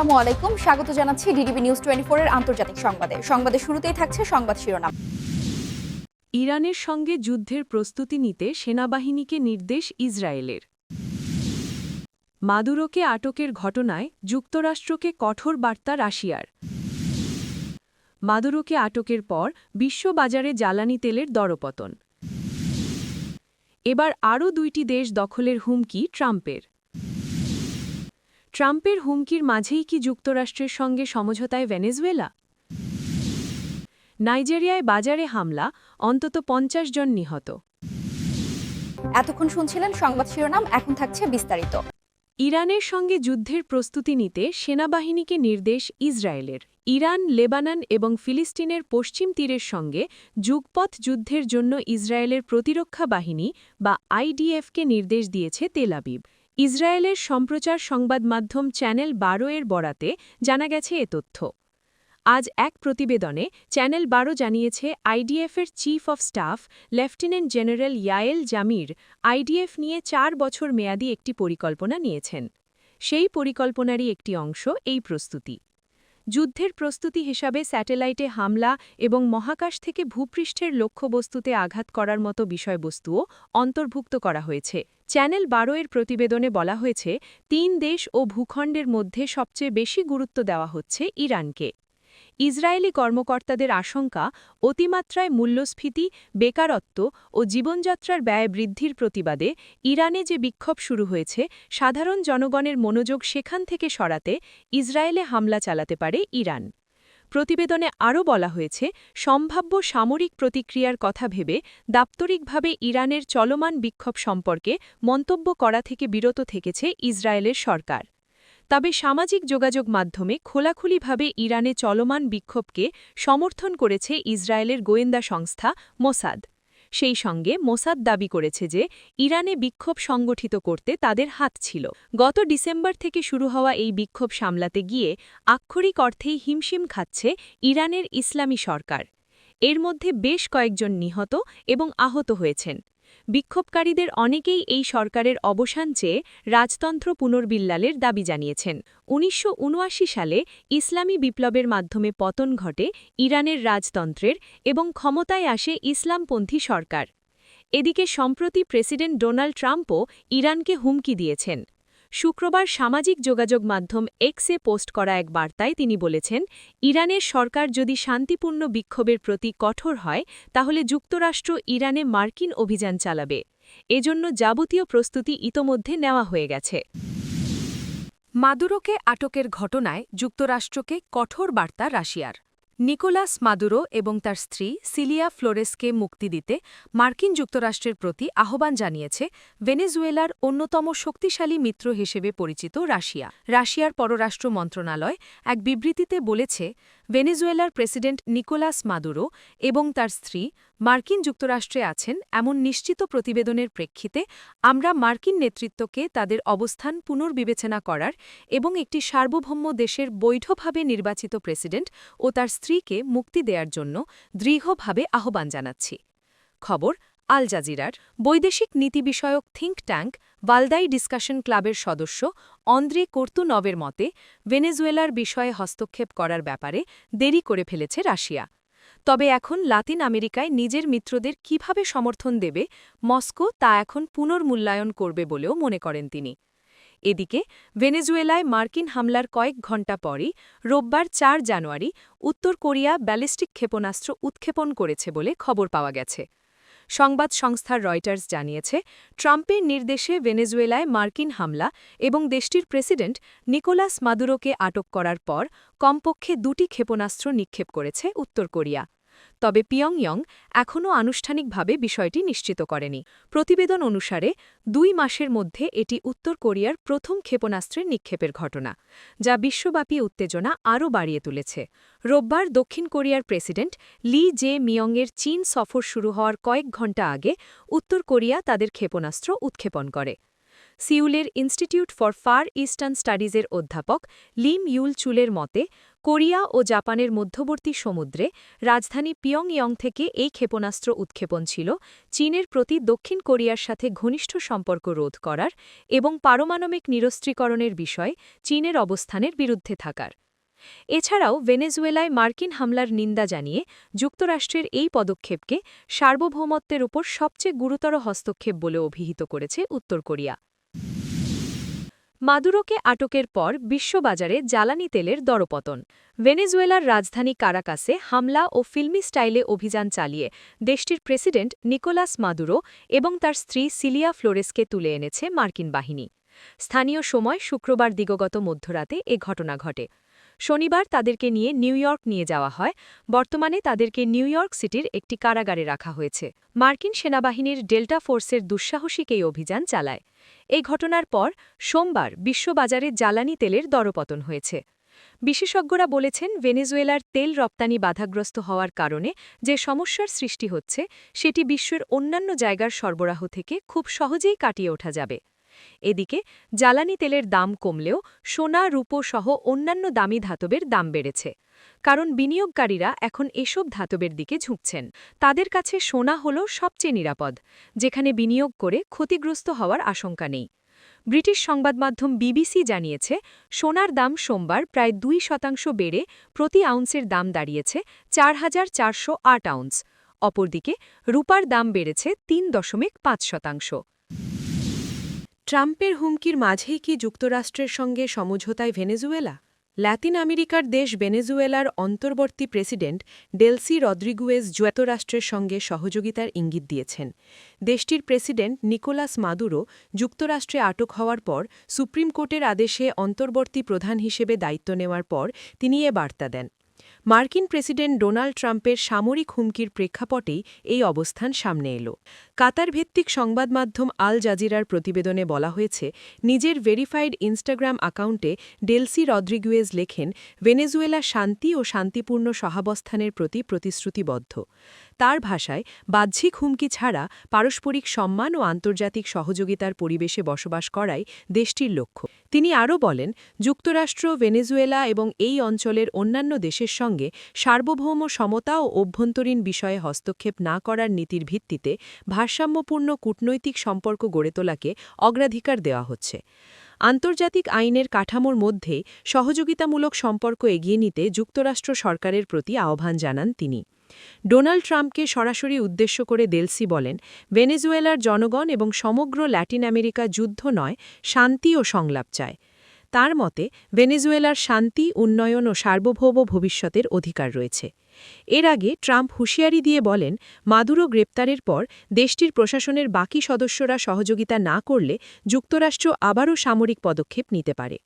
আসসালামু আলাইকুম, স্বাগত জানাচ্ছি ডিডিবি নিউজ 24 এর আন্তর্জাতিক সংবাদে। সংবাদের শুরুতেই থাকছে সংবাদ শিরোনাম। ইরানের সঙ্গে যুদ্ধের প্রস্তুতি নিতে সেনাবাহিনীকে নির্দেশ ইসরায়েলের। মাদুরোকে আটকের ঘটনায় যুক্তরাষ্ট্রকে কঠোর বার্তা রাশিয়ার। মাদুরোকে আটকের পর বিশ্ববাজারে জ্বালানি তেলের দরপতন। এবার আরও 2টি দেশ দখলের হুমকি ট্রাম্পের। ট্রাম্পের হুমকির মাঝেই কি যুক্তরাষ্ট্রের সঙ্গে সমঝোতায় ভেনেজুয়েলা? নাইজেরিয়ায় বাজারে হামলা, অন্তত 50 জন নিহত। এতক্ষণ শুনছিলেন সংবাদ শিরোনাম, এখন থাকছে বিস্তারিত। ইরানের সঙ্গে যুদ্ধের প্রস্তুতি নিতে সেনাবাহিনীকে নির্দেশ ইসরায়েলের। ইরান, লেবানন এবং ফিলিস্তিনের পশ্চিম তীরের সঙ্গে যুগপথ যুদ্ধের জন্য ইসরায়েলের প্রতিরক্ষা বাহিনী বা আইডিএফকে নির্দেশ দিয়েছে তেল আবিব। ইসরায়েলের সম্প্রচার সংবাদ মাধ্যম চ্যানেল 12 এর বরাতে জানা গেছে এ তথ্য। আজ এক প্রতিবেদনে চ্যানেল 12 জানিয়েছে আইডিএফের chief of staff lieutenant general Eyal Zamir IDF নিয়ে 4 বছর মেয়াদী একটি পরিকল্পনা নিয়েছেন। সেই পরিকল্পনারই একটি অংশ এই প্রস্তুতি। যুদ্ধের প্রস্তুতি হিসাবে স্যাটেলাইটে হামলা এবং মহাকাশ থেকে ভূপৃষ্ঠের লক্ষ্যবস্তুতে আঘাত করার মতো বিষয়বস্তুও অন্তর্ভুক্ত করা হয়েছে। চ্যানেল 12 এর প্রতিবেদনে বলা হয়েছে 3 দেশ ও ভূখণ্ডের মধ্যে সবচেয়ে বেশি গুরুত্ব দেওয়া হচ্ছে ইরানকে। ইসরায়েলি কর্মকর্তাদের আশঙ্কা, অতিমাত্রায় মূল্যস্ফীতি, বেকারত্ব ও জীবনযাত্রার ব্যয় বৃদ্ধির প্রতিবাদে ইরানে যে বিক্ষোভ শুরু হয়েছে, সাধারণ জনগণের মনোযোগ সেখান থেকে সরাতে ইসরায়েলে হামলা চালাতে পারে ইরান। প্রতিবেদনে আরও বলা হয়েছে, সম্ভাব্য সামরিক প্রতিক্রিয়ার কথা ভেবে দাপ্তরিকভাবে ইরানের চলমান বিক্ষোভ সম্পর্কে মন্তব্য করা থেকে বিরত থেকেছে ইসরায়েলের সরকার। তবে সামাজিক যোগাযোগ মাধ্যমে খোলাখুলিভাবে ইরানে চলমান বিক্ষোভকে সমর্থন করেছে ইসরায়েলের গোয়েন্দা সংস্থা মোসাদ। সেই সঙ্গে মোসাদ দাবি করেছে যে ইরানে বিক্ষোভ সংগঠিত করতে তাদের হাত ছিল। গত ডিসেম্বর থেকে শুরু হওয়া এই বিক্ষোভ সামলাতে গিয়ে আক্ষরিক অর্থেই হিমশিম খাচ্ছে ইরানের ইসলামী সরকার। এর মধ্যে বেশ কয়েকজন নিহত এবং আহত হয়েছেন। বিক্ষোভকারীদের অনেকেই এই সরকারের অবসান চেয়ে রাজতন্ত্র পুনর্বিল্লালের দাবি জানিয়েছেন। 1979 সালে ইসলামী বিপ্লবের মাধ্যমে পতন ঘটে ইরানের রাজতন্ত্রের এবং ক্ষমতায় আসে ইসলামপন্থী সরকার। এদিকে সম্প্রতি প্রেসিডেন্ট ডোনাল্ড ট্রাম্পও ইরানকে হুমকি দিয়েছেন। শুক্রবার সামাজিক যোগাযোগ মাধ্যম এক্সে পোস্ট করা এক বার্তায় তিনি বলেছেন, ইরানের সরকার যদি শান্তিপূর্ণ বিক্ষোভের প্রতি কঠোর হয় তাহলে যুক্তরাষ্ট্র ইরানে মার্কিন অভিযান চালাবে। এজন্য যাবতীয় প্রস্তুতি ইতোমধ্যে নেওয়া হয়ে গেছে। মাদুরোকে আটকের ঘটনায় যুক্তরাষ্ট্রকে কঠোর বার্তা রাশিয়ার। নিকোলাস মাদুরো এবং তার স্ত্রী সিলিয়া ফ্লোরেসকে মুক্তি দিতে মার্কিন যুক্তরাষ্ট্রের প্রতি আহ্বান জানিয়েছে ভেনেজুয়েলার অন্যতম শক্তিশালী মিত্র হিসেবে পরিচিত রাশিয়া। রাশিয়ার পররাষ্ট্র মন্ত্রণালয় এক বিবৃতিতে বলেছে, ভেনেজুয়েলার প্রেসিডেন্ট নিকোলাস মাদুরো এবং তার স্ত্রী মার্কিন যুক্তরাষ্ট্রে আছেন এমন নিশ্চিত প্রতিবেদনের প্রেক্ষিতে আমরা মার্কিন নেতৃত্বকে তাদের অবস্থান পুনর্বিবেচনা করার এবং একটি সার্বভৌম দেশের বৈধভাবে নির্বাচিত প্রেসিডেন্ট ও তার স্ত্রীকে মুক্তি দেওয়ার জন্য দৃঢ়ভাবে আহ্বান জানাচ্ছি। খবর আল জাজিরার। বৈদেশিক নীতি বিষয়ক থিঙ্ক ট্যাঙ্ক ভালদাই ডিসকাশন ক্লাবের সদস্য অন্দ্রে কোর্তুনভের মতে ভেনেজুয়েলার বিষয়ে হস্তক্ষেপ করার ব্যাপারে দেরি করে ফেলেছে রাশিয়া। তবে এখন লাতিন আমেরিকায় নিজের মিত্রদের কিভাবে সমর্থন দেবে মস্কো তা এখন পুনর্মূল্যায়ন করবে বলেও মনে করেন তিনি। এদিকে ভেনেজুয়েলায় মার্কিন হামলার কয়েক ঘণ্টা পরই রোববার 4 জানুয়ারি উত্তর কোরিয়া ব্যালিস্টিক ক্ষেপণাস্ত্র উৎক্ষেপণ করেছে বলে খবর পাওয়া গেছে। সংবাদ সংস্থা রয়টার্স জানিয়েছে, ট্রাম্পের নির্দেশে ভেনেজুয়েলায় মার্কিন হামলা এবং দেশটির প্রেসিডেন্ট নিকোলাস মাদুরোকে আটক করার পর কমপক্ষে 2টি ক্ষেপণাস্ত্র নিক্ষেপ করেছে উত্তর কোরিয়া। তবে পিয়ংইয়ং এখনও আনুষ্ঠানিকভাবে বিষয়টি নিশ্চিত করেনি। প্রতিবেদন অনুসারে 2 মাসের মধ্যে এটি উত্তর কোরিয়ার প্রথম ক্ষেপণাস্ত্রের নিক্ষেপের ঘটনা, যা বিশ্বব্যাপী উত্তেজনা আরও বাড়িয়ে তুলেছে। রোববার দক্ষিণ কোরিয়ার প্রেসিডেন্ট লি জে মিয়ংয়ের চীন সফর শুরু হওয়ার কয়েক ঘণ্টা আগে উত্তর কোরিয়া তাদের ক্ষেপণাস্ত্র উৎক্ষেপণ করে। সিউলের ইনস্টিটিউট ফর ফার ইস্টার্ন স্টাডিজের অধ্যাপক লিম ইউল চুলের মতে কোরিয়া ও জাপানের মধ্যবর্তী সমুদ্রে রাজধানী পিয়ংইয়ং থেকে এই ক্ষেপণাস্ত্র উৎক্ষেপণ ছিল চীনের প্রতি দক্ষিণ কোরিয়ার সাথে ঘনিষ্ঠ সম্পর্ক রোধ করার এবং পারমাণবিক নিরস্ত্রীকরণের বিষয়ে চীনের অবস্থানের বিরুদ্ধে থাকার। এছাড়াও ভেনেজুয়েলায় মার্কিন হামলার নিন্দা জানিয়ে যুক্তরাষ্ট্রের এই পদক্ষেপকে সার্বভৌমত্বের উপর সবচেয়ে গুরুতর হস্তক্ষেপ বলে অভিহিত করেছে উত্তর কোরিয়া। মাদুরোকে আটকের পর বিশ্ববাজারে জ্বালানি তেলের দরপতন। ভেনেজুয়েলার রাজধানী কারাকাসে হামলা ও ফিল্মি স্টাইলে অভিযান চালিয়ে দেশটির প্রেসিডেন্ট নিকোলাস মাদুরো এবং তার স্ত্রী সিলিয়া ফ্লোরেসকে তুলে এনেছে মার্কিন বাহিনী। স্থানীয় সময় শুক্রবার দিগগত মধ্যরাতে এ ঘটনা ঘটে। শনিবার তাদেরকে নিয়ে নিউ ইয়র্ক নিয়ে যাওয়া হয়। বর্তমানে তাদেরকে নিউ ইয়র্ক সিটির একটি কারাগারে রাখা হয়েছে। মার্কিন সেনাবাহিনীর ডেল্টা ফোর্সের দুঃসাহসিক এই অভিযান চালায়। এই ঘটনার পর সোমবার বিশ্ববাজারে জ্বালানি তেলের দরপতন হয়েছে। বিশেষজ্ঞরা বলেছেন ভেনেজুয়েলার তেল রপ্তানি বাধাগ্রস্ত হওয়ার কারণে যে সমস্যার সৃষ্টি হচ্ছে সেটি বিশ্বের অন্যান্য জায়গার সরবরাহ থেকে খুব সহজেই কাটিয়ে ওঠা যাবে। এদিকে জ্বালানি তেলের দাম কমলেও সোনা রূপো সহ অন্যান্য দামি ধাতবের দাম বেড়েছে। কারণ বিনিয়োগকারীরা এখন এসব ধাতবের দিকে ঝুঁকছেন। তাদের কাছে সোনা হল সবচেয়ে নিরাপদ, যেখানে বিনিয়োগ করে ক্ষতিগ্রস্ত হওয়ার আশঙ্কা নেই। ব্রিটিশ সংবাদমাধ্যম বিবিসি জানিয়েছে সোনার দাম সোমবার প্রায় 2% বেড়ে প্রতি আউন্সের দাম দাঁড়িয়েছে 4,408 আউন্স। অপরদিকে রূপার দাম বেড়েছে 3.5%। ট্রাম্পের হুমকির মাঝেই কি যুক্তরাষ্ট্রের সঙ্গে সমঝোতায় ভেনেজুয়েলা? লাতিন আমেরিকার দেশ ভেনেজুয়েলার অন্তর্বর্তী প্রেসিডেন্ট ডেলসি রদ্রিগুয়েজ যুক্তরাষ্ট্রের সঙ্গে সহযোগিতার ইঙ্গিত দিয়েছেন। দেশটির প্রেসিডেন্ট নিকোলাস মাদুরো যুক্তরাষ্ট্রে আটক হওয়ার পর সুপ্রিম কোর্টের আদেশে অন্তর্বর্তী প্রধান হিসেবে দায়িত্ব নেওয়ার পর তিনি এ বার্তা দেন। মার্কিন প্রেসিডেন্ট ডোনাল্ড ট্রাম্পের সামরিক হুমকির প্রেক্ষাপটেই এই অবস্থান সামনে এল। কাতার ভিত্তিক সংবাদ মাধ্যম আল জাজিরার প্রতিবেদনে বলা হয়েছে, নিজের ভেরিফাইড ইনস্টাগ্রাম অ্যাকাউন্টে ডেলসি রদ্রিগুয়েজ লেখেন, ভেনেজুয়েলা শান্তি ও শান্তিপূর্ণ সহাবস্থানের প্রতি প্রতিশ্রুতিবদ্ধ। তার ভাষায়, বাহ্যিক হুমকি ছাড়া পারস্পরিক সম্মান ও আন্তর্জাতিক সহযোগিতার পরিবেশে বসবাস করাই দেশটির লক্ষ্য। তিনি আরও বলেন, যুক্তরাষ্ট্র, ভেনেজুয়েলা এবং এই অঞ্চলের অন্যান্য দেশের সঙ্গে সার্বভৌম সমতা ও অভ্যন্তরীণ বিষয়ে হস্তক্ষেপ না করার নীতির ভিত্তিতে ভারসাম্যপূর্ণ কূটনৈতিক সম্পর্ক গড়ে তোলাকে অগ্রাধিকার দেওয়া হচ্ছে। আন্তর্জাতিক আইনের কাঠামোর মধ্যেই সহযোগিতামূলক সম্পর্ক এগিয়ে নিতে যুক্তরাষ্ট্র সরকারের প্রতি আহ্বান জানান তিনি। ডোনাল্ড ট্রাম্পকে সরাসরি উদ্দেশ্য করে ডেলসি বলেন, ভেনেজুয়েলার জনগণ এবং সমগ্র ল্যাটিন আমেরিকা যুদ্ধ নয়, শান্তি ও সংলাপ চায়। তার মতে, ভেনেজুয়েলার শান্তি, উন্নয়ন ও সার্বভৌম ভবিষ্যতের অধিকার রয়েছে। এর আগে ট্রাম্প হুঁশিয়ারি দিয়ে বলেন, মাদুরো গ্রেপ্তারের পর দেশটির প্রশাসনের বাকি সদস্যরা সহযোগিতা না করলে যুক্তরাষ্ট্র আবারও সামরিক পদক্ষেপ নিতে পারে।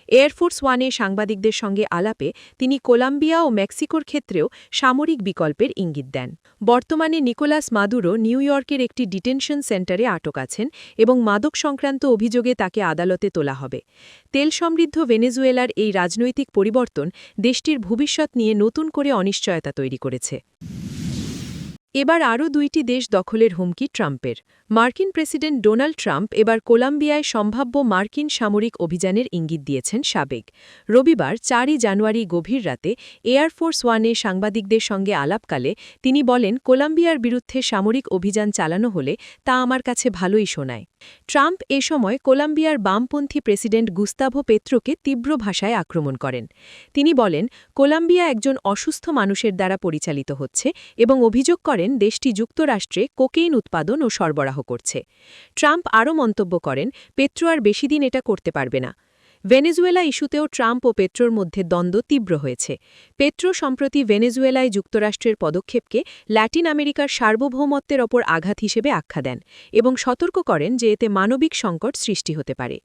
এয়ারফোর্স ওয়ানে সাংবাদিকদের সঙ্গে আলাপে তিনি কলম্বিয়া ও মেক্সিকোর ক্ষেত্রেও সামরিক বিকল্পের ইঙ্গিত দেন। বর্তমানে নিকোলাস মাদুরো নিউ ইয়র্কের একটি ডিটেনশন সেন্টারে আটক আছেন এবং মাদক সংক্রান্ত অভিযোগে তাকে আদালতে তোলা হবে। তেল সমৃদ্ধ ভেনেজুয়েলার এই রাজনৈতিক পরিবর্তন দেশটির ভবিষ্যৎ নিয়ে নতুন করে অনিশ্চয়তা তৈরি করেছে। এবার আরও 2টি দেশ দখলের হুমকি ট্রাম্পের। মার্কিন প্রেসিডেন্ট ডোনাল্ড ট্রাম্প এবার কলম্বিয়ায় সম্ভাব্য মার্কিন সামরিক অভিযানের ইঙ্গিত দিয়েছেন সাবেক। রবিবার 4 জানুয়ারি গভীর রাতে এয়ারফোর্স ওয়ানে সাংবাদিকদের সঙ্গে আলাপকালে তিনি বলেন, কলম্বিয়ার বিরুদ্ধে সামরিক অভিযান চালানো হলে তা আমার কাছে ভালোই শোনায়। ট্রাম্প এ সময় কলম্বিয়ার বামপন্থী প্রেসিডেন্ট গুস্তাভো পেত্রোকে তীব্র ভাষায় আক্রমণ করেন। তিনি বলেন, কলম্বিয়া একজন অসুস্থ মানুষের দ্বারা পরিচালিত হচ্ছে এবং অভিযোগ করেন দেশটি যুক্তরাষ্ট্রে কোকেইন উৎপাদন ও সরবরাহ করছে। ট্রাম্প আরও মন্তব্য করেন, পেত্রো আর বেশিদিন এটা করতে পারবে না। ভেনেজুয়েলা ইস্যুতেও ট্রাম্প ও পেত্রোর মধ্যে দ্বন্দ্ব তীব্র হয়েছে। পেত্রো সম্প্রতি ভেনেজুয়েলায় যুক্তরাষ্ট্রের পদক্ষেপকে ল্যাটিন আমেরিকার সার্বভৌমত্বের ওপর আঘাত হিসেবে আখ্যা দেন এবং সতর্ক করেন যে এতে মানবিক সংকট সৃষ্টি হতে পারে।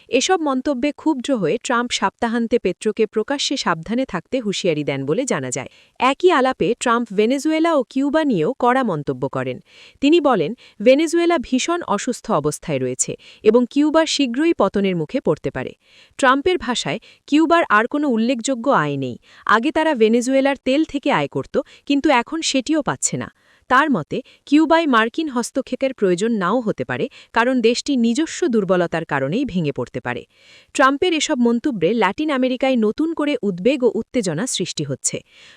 এসব মন্তব্যে ক্ষুব্ধ হয়ে ট্রাম্প সপ্তাহান্তে পেত্রোকে প্রকাশ্যে সাবধানে থাকতে হুঁশিয়ারি দেন বলে জানা যায়। একই আলাপে ট্রাম্প ভেনেজুয়েলা ও কিউবা নিয়েও কড়া মন্তব্য করেন। তিনি বলেন, ভেনেজুয়েলা ভীষণ অসুস্থ অবস্থায় রয়েছে এবং কিউবা শীঘ্রই পতনের মুখে পড়তে পারে। ট্রাম্পের ভাষায়, কিউবার আর কোনো উল্লেখযোগ্য আয় নেই। আগে তারা ভেনেজুয়েলার তেল থেকে আয় করত, কিন্তু এখন সেটিও পাচ্ছে না। তার মতে কিউবায় মার্কিন হস্তক্ষেপের প্রয়োজন নাও হতে পারে, কারণ দেশটি নিজস্ব দুর্বলতার কারণেই ভেঙে পড়তে পারে। ট্রাম্পের এসব মন্তব্যে ল্যাটিন আমেরিকায় নতুন করে উদ্বেগ ও উত্তেজনা সৃষ্টি হচ্ছে।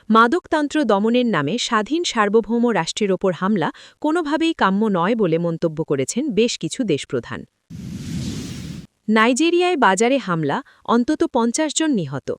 মাদকতন্ত্র দমনের নামে স্বাধীন সার্বভৌম রাষ্ট্রের ওপর হামলা কোনোভাবেই কাম্য নয় বলে মন্তব্য করেছেন বেশ কিছু দেশপ্রধান। নাইজেরিয়ায় বাজারে হামলা, অন্তত ৫০ জন নিহত।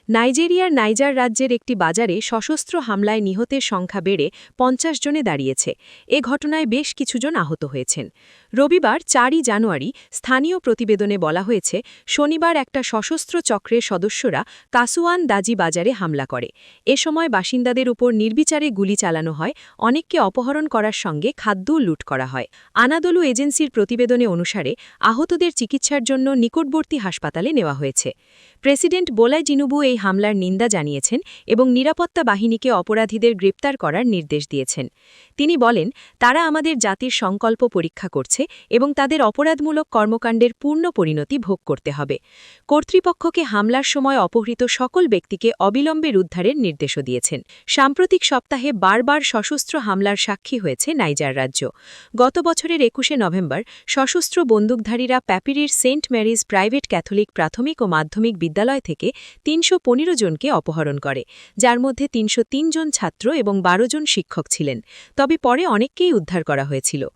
নাইজেরিয়ার নাইজার রাজ্যের একটি বাজারে সশস্ত্র হামলায় নিহতের সংখ্যা বেড়ে ৫০ জনে দাঁড়িয়েছে। এ ঘটনায় বেশ কিছুজন আহত হয়েছেন। রবিবার ৪ জানুয়ারি স্থানীয় প্রতিবেদনে বলা হয়েছে, শনিবার একটা সশস্ত্র চক্রের সদস্যরা কাসুয়ান দাজি বাজারে হামলা করে। এ সময় বাসিন্দাদের উপর নির্বিচারে গুলি চালানো হয়, অনেককে অপহরণ করার সঙ্গে খাদ্যও লুট করা হয়। আনাদলু এজেন্সির প্রতিবেদনে অনুসারে আহতদের চিকিৎসার জন্য নিকটবর্তী হাসপাতালে নেওয়া হয়েছে। প্রেসিডেন্ট বোলা তিনুবু এই হামলার নিন্দা জানিয়েছেন এবং নিরাপত্তা বাহিনীকে অপরাধীদের গ্রেপ্তার করার নির্দেশ দিয়েছেন। তিনি বলেন, তারা আমাদের জাতির সংকল্প পরীক্ষা করছে এবং তাদের অপরাধমূলক কর্মকাণ্ডের পূর্ণ পরিণতি ভোগ করতে হবে। কর্তৃপক্ষকে হামলার সময় অপহৃত সকল ব্যক্তিকে অবিলম্বে উদ্ধারের নির্দেশও দিয়েছেন। সাম্প্রতিক সপ্তাহে বারবার সশস্ত্র হামলার সাক্ষী হয়েছে নাইজার রাজ্য। গত বছরের ২১শে নভেম্বর সশস্ত্র বন্দুকধারীরা প্যাপিরির সেন্ট ম্যারিজ প্রাইভেট ক্যাথলিক প্রাথমিক ও মাধ্যমিক বিদ্যালয় থেকে ৩১৫ জনকে অপহরণ করে, যার মধ্যে ৩০৩ জন ছাত্র এবং ১২ জন শিক্ষক ছিলেন। তবে পরে অনেককেই উদ্ধার করা হয়েছিল।